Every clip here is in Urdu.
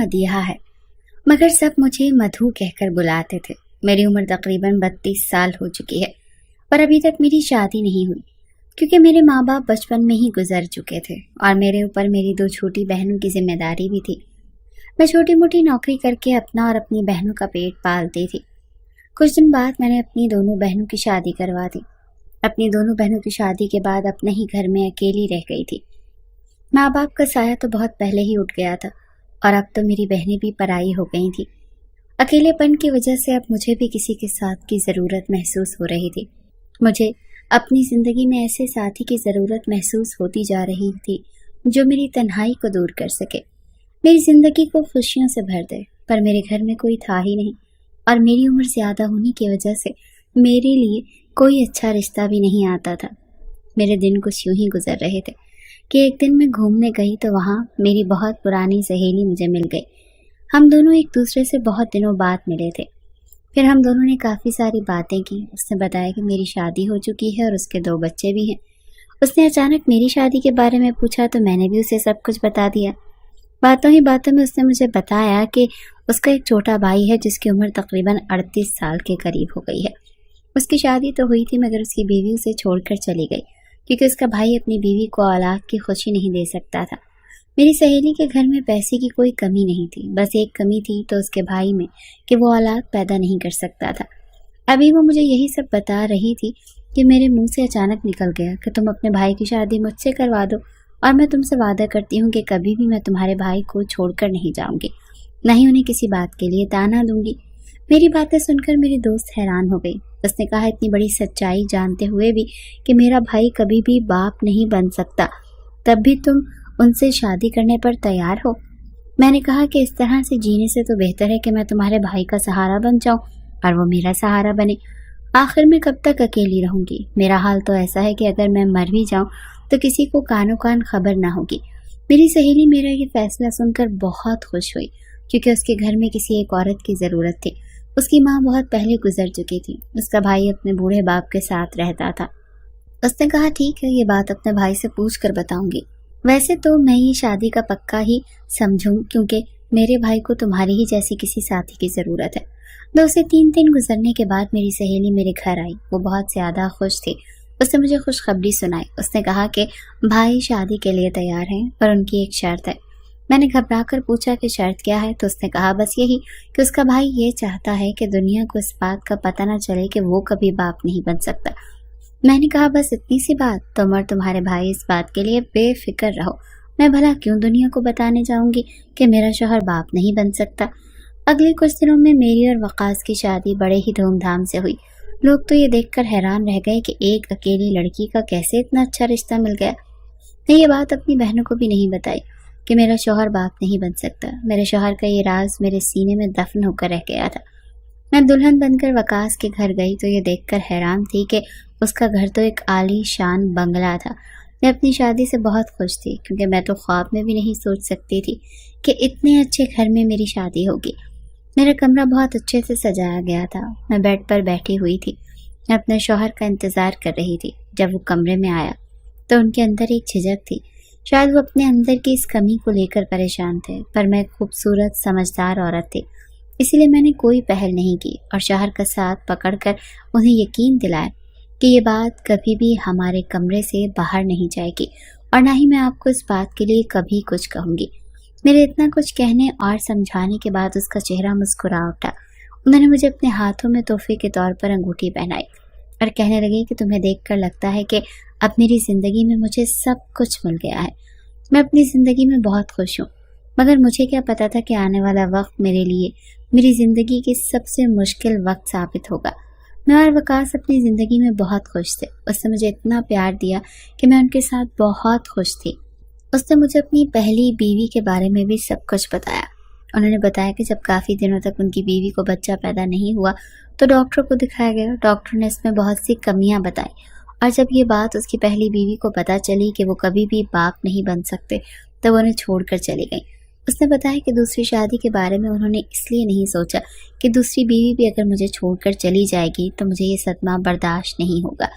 مدیحہ ہے، مگر سب مجھے مدھو کہہ کر بلاتے تھے۔ میری عمر تقریباً 32 سال ہو چکی ہے، پر ابھی تک میری شادی نہیں ہوئی، کیونکہ میرے ماں باپ بچپن میں ہی گزر چکے تھے اور میرے اوپر میری 2 چھوٹی بہنوں کی ذمہ داری بھی تھی۔ میں چھوٹی موٹی نوکری کر کے اپنا اور اپنی بہنوں کا پیٹ پالتی تھی۔ کچھ دن بعد میں نے اپنی دونوں بہنوں کی شادی کروا دی۔ اپنی دونوں بہنوں کی شادی کے بعد اپنے ہی گھر میں اکیلی رہ گئی تھی۔ ماں باپ کا سایہ تو بہت پہلے ہی اٹھ گیا تھا اور اب تو میری بہنیں بھی پرائی ہو گئی تھیں۔ اکیلے پن کی وجہ سے اب مجھے بھی کسی کے ساتھ کی ضرورت محسوس ہو رہی تھی۔ مجھے اپنی زندگی میں ایسے ساتھی کی ضرورت محسوس ہوتی جا رہی تھی جو میری تنہائی کو دور کر سکے، میری زندگی کو خوشیوں سے بھر دے۔ پر میرے گھر میں کوئی تھا ہی نہیں، اور میری عمر زیادہ ہونے کی وجہ سے میرے لیے کوئی اچھا رشتہ بھی نہیں آتا تھا۔ میرے دن کچھ یوں ہی گزر رہے تھے کہ ایک دن میں گھومنے گئی تو وہاں میری بہت پرانی سہیلی مجھے مل گئی۔ ہم دونوں ایک دوسرے سے بہت دنوں بعد ملے تھے۔ پھر ہم دونوں نے کافی ساری باتیں کی۔ اس نے بتایا کہ میری شادی ہو چکی ہے اور اس کے 2 بچے بھی ہیں۔ اس نے اچانک میری شادی کے بارے میں پوچھا تو میں نے بھی اسے سب کچھ بتا دیا۔ باتوں ہی باتوں میں اس نے مجھے بتایا کہ اس کا ایک چھوٹا بھائی ہے جس کی عمر تقریباً 38 سال کے قریب ہو گئی ہے۔ اس کی شادی تو ہوئی تھی مگر اس کی بیوی اسے چھوڑ کر چلی گئی، کیونکہ اس کا بھائی اپنی بیوی کو اولاد کی خوشی نہیں دے سکتا تھا۔ میری سہیلی کے گھر میں پیسے کی کوئی کمی نہیں تھی، بس ایک کمی تھی تو اس کے بھائی میں کہ وہ اولاد پیدا نہیں کر سکتا تھا۔ ابھی وہ مجھے یہی سب بتا رہی تھی کہ میرے منہ سے اچانک نکل گیا کہ تم اپنے بھائی کی شادی مجھ سے کروا دو، اور میں تم سے وعدہ کرتی ہوں کہ کبھی بھی میں تمہارے بھائی کو چھوڑ کر نہیں جاؤں گی، نہ ہی انہیں کسی بات کے لیے تانا دوں گی۔ میری باتیں سن کر میری دوست حیران ہو گئی۔ اس نے کہا اتنی بڑی سچائی جانتے ہوئے بھی کہ میرا بھائی کبھی بھی باپ نہیں بن سکتا، تب بھی تم ان سے شادی کرنے پر تیار ہو؟ میں نے کہا کہ اس طرح سے جینے سے تو بہتر ہے کہ میں تمہارے بھائی کا سہارا بن جاؤں اور وہ میرا سہارا بنے۔ آخر میں کب تک اکیلی رہوں گی؟ میرا حال تو ایسا ہے کہ اگر میں مر بھی جاؤں تو کسی کو کانوں کان خبر نہ ہوگی۔ میری سہیلی میرا یہ فیصلہ سن کر بہت خوش ہوئی، کیونکہ اس کے گھر میں کسی ایک عورت کی ضرورت تھی۔ اس کی ماں بہت پہلے گزر چکی تھی، اس کا بھائی اپنے بوڑھے باپ کے ساتھ رہتا تھا۔ اس نے کہا ٹھیک ہے، یہ بات اپنے بھائی سے پوچھ کر بتاؤں گی۔ ویسے تو میں یہ شادی کا پکا ہی سمجھوں، کیونکہ میرے بھائی کو تمہاری ہی جیسی کسی ساتھی کی ضرورت ہے۔ 2 سے 3 دن گزرنے کے بعد میری سہیلی میرے گھر آئی۔ وہ بہت زیادہ خوش تھی۔ اس نے مجھے خوشخبری سنائی۔ اس نے کہا کہ بھائی شادی کے لیے تیار ہیں، پر ان کی ایک شرط ہے۔ میں نے گھبرا کر پوچھا کہ شرط کیا ہے؟ تو اس نے کہا بس یہی کہ اس کا بھائی یہ چاہتا ہے کہ دنیا کو اس بات کا پتہ نہ چلے کہ وہ کبھی باپ نہیں بن سکتا۔ میں نے کہا بس اتنی سی بات؟ تم اور تمہارے بھائی اس بات کے لیے بے فکر رہو، میں بھلا کیوں دنیا کو بتانے جاؤں گی کہ میرا شوہر باپ نہیں بن سکتا۔ اگلے کچھ دنوں میں میری اور وقاص کی شادی بڑے ہی دھوم دھام سے ہوئی۔ لوگ تو یہ دیکھ کر حیران رہ گئے کہ ایک اکیلی لڑکی کا کیسے اتنا اچھا رشتہ مل گیا۔ میں یہ بات اپنی بہنوں کو بھی نہیں بتائی کہ میرا شوہر باپ نہیں بن سکتا۔ میرے شوہر کا یہ راز میرے سینے میں دفن ہو کر رہ گیا تھا۔ میں دلہن بن کر وقاص کے گھر گئی تو یہ دیکھ کر حیران تھی کہ اس کا گھر تو ایک عالی شان بنگلہ تھا۔ میں اپنی شادی سے بہت خوش تھی، کیونکہ میں تو خواب میں بھی نہیں سوچ سکتی تھی کہ اتنے اچھے گھر میں میری شادی ہوگی۔ میرا کمرہ بہت اچھے سے سجایا گیا تھا۔ میں بیڈ پر بیٹھی ہوئی تھی، میں اپنے شوہر کا انتظار کر رہی تھی۔ جب وہ کمرے میں آیا تو ان کے اندر ایک جھجک تھی، شاید وہ اپنے اندر کی اس کمی کو لے کر پریشان تھے، پر میں خوبصورت سمجھدار عورت تھی، اسی لیے میں نے کوئی پہل نہیں کی اور شوہر کا ساتھ پکڑ کر انہیں یقین دلایا کہ یہ بات کبھی بھی ہمارے کمرے سے باہر نہیں جائے گی اور نہ ہی میں آپ کو اس بات کے لیے کبھی کچھ کہوں گی۔ میرے اتنا کچھ کہنے اور سمجھانے کے بعد اس کا چہرہ مسکرا اٹھا۔ انہوں نے مجھے اپنے ہاتھوں میں تحفے کے طور پر انگوٹھی پہنائی اور کہنے لگے کہ تمہیں دیکھ کر لگتا ہے کہ اب میری زندگی میں مجھے سب کچھ مل گیا ہے۔ میں اپنی زندگی میں بہت خوش ہوں، مگر مجھے کیا پتا تھا کہ آنے والا وقت میرے لیے میری زندگی کی سب سے مشکل وقت ثابت ہوگا۔ میں اور وقاص اپنی زندگی میں بہت خوش تھے۔ اس نے مجھے اتنا پیار دیا کہ میں ان کے ساتھ بہت خوش تھی۔ اس نے مجھے اپنی پہلی بیوی کے بارے میں بھی سب کچھ بتایا۔ انہوں نے بتایا کہ جب کافی دنوں تک ان کی بیوی کو بچہ پیدا نہیں ہوا تو ڈاکٹر کو دکھایا گیا۔ ڈاکٹر نے اس میں بہت سی کمیاں بتائی، اور جب یہ بات اس کی پہلی بیوی کو پتہ چلی کہ وہ کبھی بھی باپ نہیں بن سکتے تو وہ انہیں چھوڑ کر چلی گئیں۔ اس نے بتایا کہ دوسری شادی کے بارے میں انہوں نے اس لیے نہیں سوچا کہ دوسری بیوی بھی اگر مجھے چھوڑ کر چلی جائے گی تو مجھے یہ صدمہ برداشت نہیں ہوگا،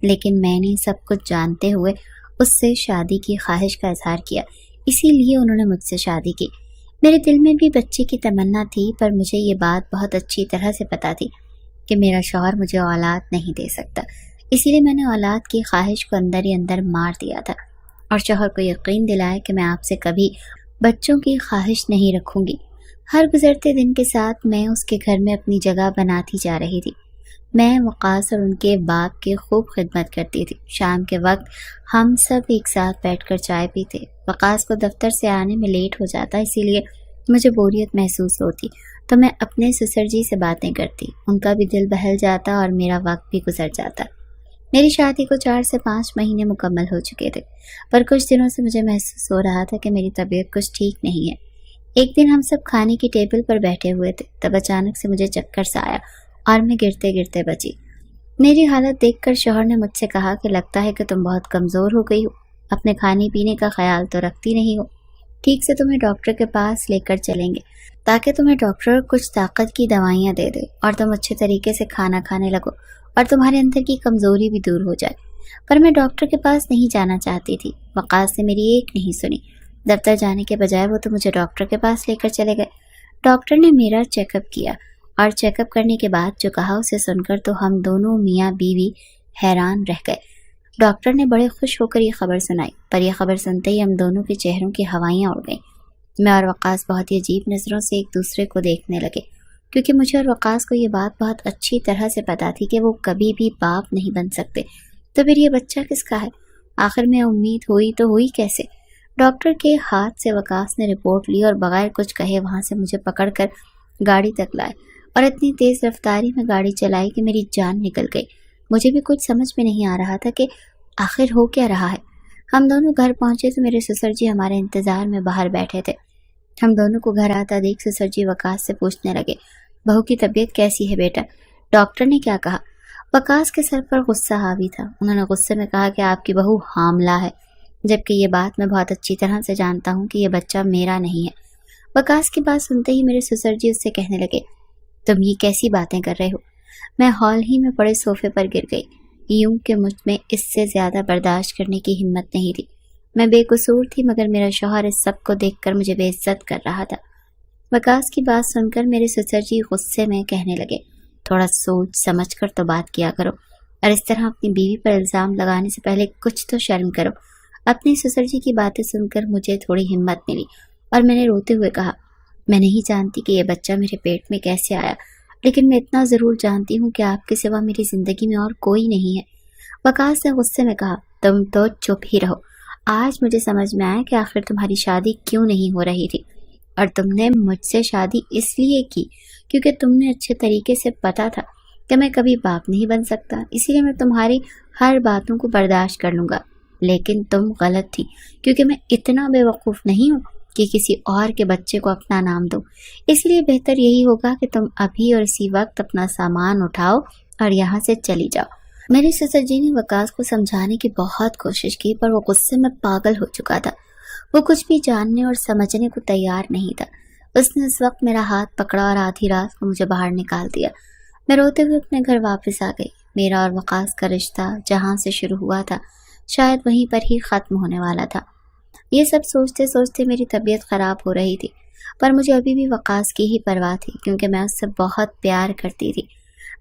لیکن میں نے سب کچھ جانتے ہوئے اس سے شادی کی خواہش کا اظہار کیا، اسی لیے انہوں نے مجھ سے شادی کی۔ میرے دل میں بھی بچے کی تمنا تھی، پر مجھے یہ بات بہت اچھی طرح سے پتا تھی کہ میرا شوہر مجھے اولاد نہیں دے سکتا، اسی لیے میں نے اولاد کی خواہش کو اندر ہی اندر مار دیا تھا اور شوہر کو یقین دلایا کہ میں آپ سے کبھی بچوں کی خواہش نہیں رکھوں گی۔ ہر گزرتے دن کے ساتھ میں اس کے گھر میں اپنی جگہ بناتی جا رہی تھی۔ میں وقاص اور ان کے باپ کی خوب خدمت کرتی تھی۔ شام کے وقت ہم سب ایک ساتھ بیٹھ کر چائے پیتے۔ وقاص کو دفتر سے آنے میں لیٹ ہو جاتا، اسی لیے مجھے بوریت محسوس ہوتی تو میں اپنے سسر جی سے باتیں کرتی، ان کا بھی دل بہل جاتا اور میرا وقت بھی گزر جاتا۔ میری شادی کو 4 سے 5 مہینے مکمل ہو چکے تھے، پر کچھ دنوں سے مجھے محسوس ہو رہا تھا کہ میری طبیعت کچھ ٹھیک نہیں ہے۔ ایک دن ہم سب کھانے کی ٹیبل پر بیٹھے ہوئے تھے، تب اچانک سے مجھے چکر سا آیا اور میں گرتے گرتے بچی۔ میری حالت دیکھ کر شوہر نے مجھ سے کہا کہ لگتا ہے کہ تم بہت کمزور ہو گئی ہو، اپنے کھانے پینے کا خیال تو رکھتی نہیں ہو، ٹھیک سے تمہیں ڈاکٹر کے پاس لے کر چلیں گے تاکہ تمہیں ڈاکٹر کچھ طاقت کی دوائیاں دے دے اور تم اچھے طریقے سے کھانا کھانے لگو اور تمہارے اندر کی کمزوری بھی دور ہو جائے۔ پر میں ڈاکٹر کے پاس نہیں جانا چاہتی تھی۔ وقاص نے میری ایک نہیں سنی، دفتر جانے کے بجائے وہ تو مجھے ڈاکٹر کے پاس لے کر چلے گئے۔ ڈاکٹر نے میرا چیک اپ کیا اور چیک اپ کرنے کے بعد جو کہا اسے سن کر تو ہم دونوں میاں بیوی حیران رہ گئے۔ ڈاکٹر نے بڑے خوش ہو کر یہ خبر سنائی، پر یہ خبر سنتے ہی ہم دونوں کے چہروں کی ہوائیاں اڑ گئیں۔ میں اور وقاص بہت ہی عجیب نظروں سے ایک دوسرے کو دیکھنے لگے، کیونکہ مجھے اور وقاص کو یہ بات بہت اچھی طرح سے پتا تھی کہ وہ کبھی بھی باپ نہیں بن سکتے، تو پھر یہ بچہ کس کا ہے؟ آخر میں امید ہوئی تو ہوئی کیسے؟ ڈاکٹر کے ہاتھ سے وقاص نے رپورٹ لی اور بغیر کچھ کہے وہاں سے مجھے پکڑ کر گاڑی تک لائے اور اتنی تیز رفتاری میں گاڑی چلائی کہ میری جان نکل گئی۔ مجھے بھی کچھ سمجھ میں نہیں آ رہا تھا کہ آخر ہو کیا رہا ہے۔ ہم دونوں گھر پہنچے تو میرے سسر جی ہمارے انتظار میں باہر بیٹھے تھے۔ ہم دونوں کو گھر آتا دیکھ سسر جی وقاص سے پوچھنے لگے، بہو کی طبیعت کیسی ہے بیٹا؟ ڈاکٹر نے کیا کہا؟ وقاص کے سر پر غصہ حاوی تھا۔ انہوں نے غصے میں کہا کہ آپ کی بہو حاملہ ہے، جبکہ یہ بات میں بہت اچھی طرح سے جانتا ہوں کہ یہ بچہ میرا نہیں ہے۔ وقاص کی بات سنتے ہی میرے سسر جی اس سے کہنے لگے، تم یہ کیسی باتیں کر رہے ہو؟ میں ہال ہی میں پڑے صوفے پر گر گئی، یوں کہ مجھ میں اس سے زیادہ برداشت کرنے کی ہمت نہیں تھی۔ میں بے قصور تھی، مگر میرا شوہر اس سب کو دیکھ کر مجھے بے عزت کر رہا تھا۔ وقاص کی بات سن کر میرے سسر جی غصے میں کہنے لگے، تھوڑا سوچ سمجھ کر تو بات کیا کرو، اور اس طرح اپنی بیوی پر الزام لگانے سے پہلے کچھ تو شرم کرو۔ اپنے سسر جی کی باتیں سن کر مجھے تھوڑی ہمت ملی اور میں نے روتے ہوئے کہا، میں نہیں جانتی کہ یہ بچہ میرے پیٹ میں کیسے آیا، لیکن میں اتنا ضرور جانتی ہوں کہ آپ کے سوا میری زندگی میں اور کوئی نہیں ہے۔ وقاص نے غصے میں کہا، تم تو چپ ہی رہو، آج مجھے سمجھ میں آیا کہ آخر تمہاری شادی کیوں نہیں ہو رہی تھی، اور تم نے مجھ سے شادی اس لیے کی کیونکہ تم نے اچھے طریقے سے پتا تھا کہ میں کبھی باپ نہیں بن سکتا، اسی لیے میں تمہاری ہر باتوں کو برداشت کر لوں گا۔ لیکن تم غلط تھی، کیونکہ میں اتنا بے وقوف نہیں ہوں کہ کسی اور کے بچے کو اپنا نام دو۔ اس لیے بہتر یہی ہوگا کہ تم ابھی اور اسی وقت اپنا سامان اٹھاؤ اور یہاں سے چلی جاؤ۔ میرے سسر جی نے وقاص کو سمجھانے کی بہت کوشش کی، پر وہ غصے میں پاگل ہو چکا تھا۔ وہ کچھ بھی جاننے اور سمجھنے کو تیار نہیں تھا۔ اس نے اس وقت میرا ہاتھ پکڑا اور آدھی رات کو مجھے باہر نکال دیا۔ میں روتے ہوئے اپنے گھر واپس آ گئی۔ میرا اور وقاص کا رشتہ جہاں سے شروع ہوا تھا شاید وہیں پر ہی ختم ہونے والا تھا۔ یہ سب سوچتے سوچتے میری طبیعت خراب ہو رہی تھی، پر مجھے ابھی بھی وقاص کی ہی پرواہ تھی، کیونکہ میں اس سے بہت پیار کرتی تھی۔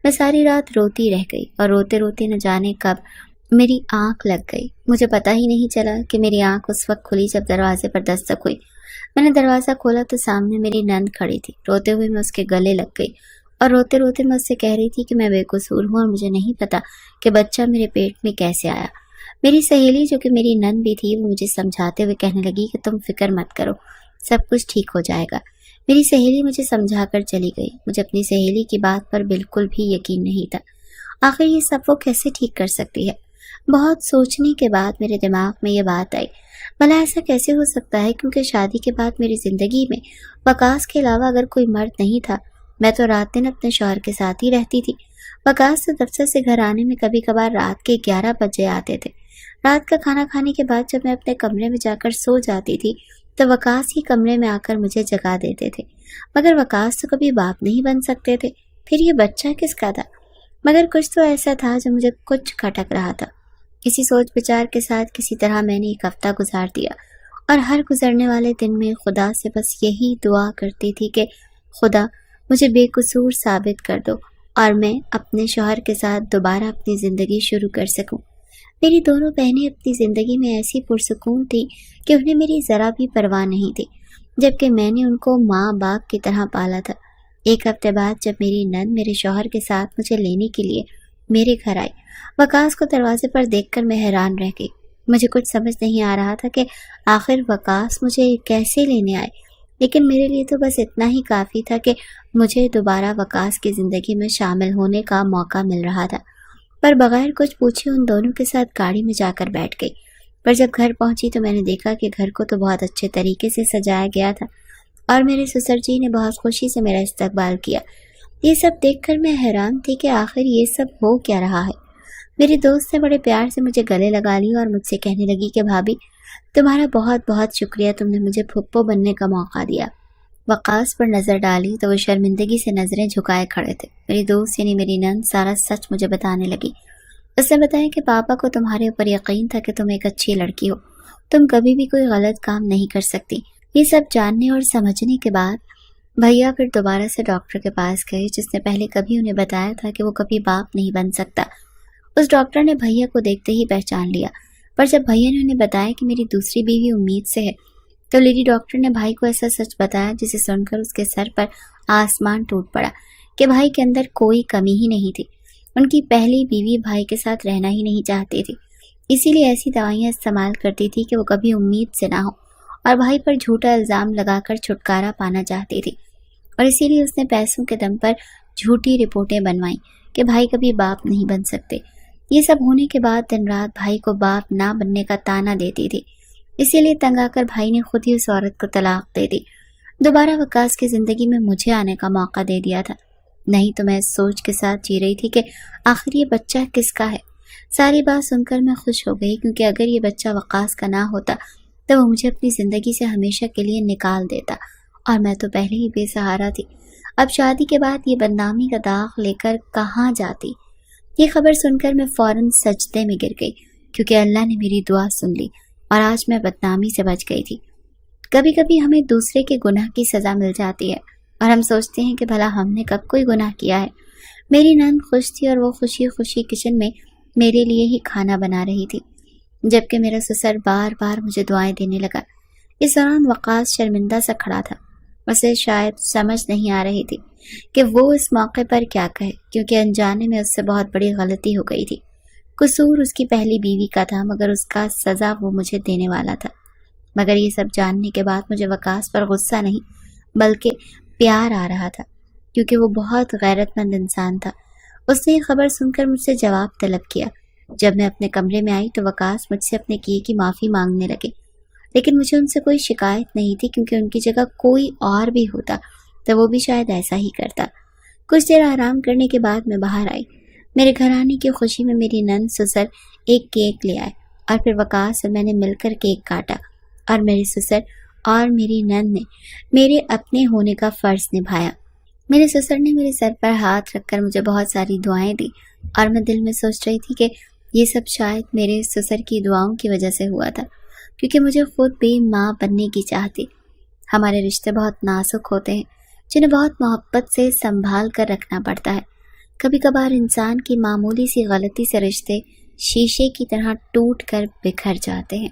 میں ساری رات روتی رہ گئی اور روتے روتے نہ جانے کب میری آنکھ لگ گئی۔ مجھے پتہ ہی نہیں چلا کہ میری آنکھ اس وقت کھلی جب دروازے پر دستک ہوئی۔ میں نے دروازہ کھولا تو سامنے میری نند کھڑی تھی۔ روتے ہوئے میں اس کے گلے لگ گئی اور روتے روتے میں اس سے کہہ رہی تھی کہ میں بے قصور ہوں اور مجھے نہیں پتا کہ بچہ میرے پیٹ میں کیسے آیا۔ میری سہیلی جو کہ میری نند بھی تھی، وہ مجھے سمجھاتے ہوئے کہنے لگی کہ تم فکر مت کرو، سب کچھ ٹھیک ہو جائے گا۔ میری سہیلی مجھے سمجھا کر چلی گئی۔ مجھے اپنی سہیلی کی بات پر بالکل بھی یقین نہیں تھا۔ آخر یہ سب وہ کیسے ٹھیک کر سکتی ہے؟ بہت سوچنے کے بعد میرے دماغ میں یہ بات آئی، بھلا ایسا کیسے ہو سکتا ہے؟ کیونکہ شادی کے بعد میری زندگی میں وقاص کے علاوہ اگر کوئی مرد نہیں تھا۔ میں تو رات دن اپنے شوہر کے ساتھ ہی رہتی تھی۔ وقاص سے دفتر سے گھر آنے میں کبھی کبھار رات کے 11 بجے آتے تھے۔ رات کا کھانا کھانے کے بعد جب میں اپنے کمرے میں جا کر سو جاتی تھی تو وقاص ہی کمرے میں آ کر مجھے جگا دیتے تھے۔ مگر وقاص تو کبھی باپ نہیں بن سکتے تھے، پھر یہ بچہ کس کا تھا؟ مگر کچھ تو ایسا تھا جو مجھے کچھ کھٹک رہا تھا۔ اسی سوچ بچار کے ساتھ کسی طرح میں نے ایک ہفتہ گزار دیا اور ہر گزرنے والے دن میں خدا سے بس یہی دعا کرتی تھی کہ خدا مجھے بے قصور ثابت کر دو اور میں اپنے شوہر کے ساتھ دوبارہ اپنی زندگی شروع کر سکوں۔ میری دونوں بہنیں اپنی زندگی میں ایسی پرسکون تھیں کہ انہیں میری ذرا بھی پرواہ نہیں تھی، جبکہ میں نے ان کو ماں باپ کی طرح پالا تھا۔ ایک ہفتے بعد جب میری نند میرے شوہر کے ساتھ مجھے لینے کے لیے میرے گھر آئی، وقاص کو دروازے پر دیکھ کر میں حیران رہ گئی۔ مجھے کچھ سمجھ نہیں آ رہا تھا کہ آخر وقاص مجھے کیسے لینے آئے، لیکن میرے لیے تو بس اتنا ہی کافی تھا کہ مجھے دوبارہ وقاص کی زندگی میں شامل ہونے کا موقع مل رہا تھا۔ پر بغیر کچھ پوچھے ان دونوں کے ساتھ گاڑی میں جا کر بیٹھ گئی۔ پر جب گھر پہنچی تو میں نے دیکھا کہ گھر کو تو بہت اچھے طریقے سے سجایا گیا تھا اور میرے سسر جی نے بہت خوشی سے میرا استقبال کیا۔ یہ سب دیکھ کر میں حیران تھی کہ آخر یہ سب ہو کیا رہا ہے۔ میری دوست نے بڑے پیار سے مجھے گلے لگا لی اور مجھ سے کہنے لگی کہ بھابھی تمہارا بہت بہت شکریہ، تم نے مجھے پھپھو بننے کا موقع دیا۔ وقاص پر نظر ڈالی تو وہ شرمندگی سے نظریں جھکائے کھڑے تھے۔ میری دوست یعنی میری نند سارا سچ مجھے بتانے لگی۔ اس نے بتایا کہ پاپا کو تمہارے اوپر یقین تھا کہ تم ایک اچھی لڑکی ہو، تم کبھی بھی کوئی غلط کام نہیں کر سکتی۔ یہ سب جاننے اور سمجھنے کے بعد بھیا پھر دوبارہ سے ڈاکٹر کے پاس گئے، جس نے پہلے کبھی انہیں بتایا تھا کہ وہ کبھی باپ نہیں بن سکتا۔ اس ڈاکٹر نے بھیا کو دیکھتے ہی پہچان لیا، پر جب بھیا نے انہیں بتایا کہ میری دوسری بیوی امید سے ہے تو لیڈی ڈاکٹر نے بھائی کو ایسا سچ بتایا جسے سن کر اس کے سر پر آسمان ٹوٹ پڑا کہ بھائی کے اندر کوئی کمی ہی نہیں تھی۔ ان کی پہلی بیوی بھائی کے ساتھ رہنا ہی نہیں چاہتی تھی، اسی لیے ایسی دوائیاں استعمال کرتی تھی کہ وہ کبھی امید سے نہ ہو، اور بھائی پر جھوٹا الزام لگا کر چھٹکارا پانا چاہتی تھی، اور اسی لیے اس نے پیسوں کے دم پر جھوٹی رپورٹیں بنوائیں کہ بھائی کبھی باپ نہیں بن سکتے۔ یہ سب ہونے کے بعد دن رات بھائی کو باپ نہ بننے کا تانا دیتی تھی، اسی لیے تنگ آ کر بھائی نے خود ہی اس عورت کو طلاق دے دی، دوبارہ وقاص کی زندگی میں مجھے آنے کا موقع دے دیا تھا۔ نہیں تو میں اس سوچ کے ساتھ جی رہی تھی کہ آخر یہ بچہ کس کا ہے۔ ساری بات سن کر میں خوش ہو گئی، کیونکہ اگر یہ بچہ وقاص کا نہ ہوتا تو وہ مجھے اپنی زندگی سے ہمیشہ کے لیے نکال دیتا، اور میں تو پہلے ہی بے سہارا تھی۔ اب شادی کے بعد یہ بدنامی کا داغ لے کر کہاں جاتی۔ یہ خبر سن کر میں فوراً سجدے میں گر گئی، کیونکہ اللہ نے میری دعا سن لی اور آج میں بدنامی سے بچ گئی تھی۔ کبھی کبھی ہمیں دوسرے کے گناہ کی سزا مل جاتی ہے اور ہم سوچتے ہیں کہ بھلا ہم نے کب کوئی گناہ کیا ہے۔ میری نند خوش تھی اور وہ خوشی خوشی کچن میں میرے لیے ہی کھانا بنا رہی تھی، جبکہ میرا سسر بار بار مجھے دعائیں دینے لگا۔ اس دوران وقاص شرمندہ سا کھڑا تھا، اسے شاید سمجھ نہیں آ رہی تھی کہ وہ اس موقع پر کیا کہے، کیونکہ انجانے میں اس سے بہت بڑی غلطی ہو گئی تھی۔ قصور اس کی پہلی بیوی کا تھا، مگر اس کا سزا وہ مجھے دینے والا تھا۔ مگر یہ سب جاننے کے بعد مجھے وقاص پر غصہ نہیں بلکہ پیار آ رہا تھا، کیونکہ وہ بہت غیرت مند انسان تھا۔ اس نے یہ خبر سن کر مجھ سے جواب طلب کیا۔ جب میں اپنے کمرے میں آئی تو وقاص مجھ سے اپنے کیے کی معافی مانگنے لگے، لیکن مجھے ان سے کوئی شکایت نہیں تھی، کیونکہ ان کی جگہ کوئی اور بھی ہوتا تو وہ بھی شاید ایسا ہی کرتا۔ کچھ دیر آرام کرنے کے بعد میں باہر آئی۔ میرے گھر آنے کی خوشی میں میری نند سسر ایک کیک لے آئے اور پھر وقاص اور میں نے مل کر کیک کاٹا، اور میرے سسر اور میری نند نے میرے اپنے ہونے کا فرض نبھایا۔ میرے سسر نے میرے سر پر ہاتھ رکھ کر مجھے بہت ساری دعائیں دی، اور میں دل میں سوچ رہی تھی کہ یہ سب شاید میرے سسر کی دعاؤں کی وجہ سے ہوا تھا، کیونکہ مجھے خود بھی ماں بننے کی چاہ تھی۔ ہمارے رشتے بہت نازک ہوتے ہیں، جنہیں بہت محبت سے سنبھال کر رکھنا پڑتا ہے۔ کبھی کبھار انسان کی معمولی سی غلطی سے رشتے شیشے کی طرح ٹوٹ کر بکھر جاتے ہیں۔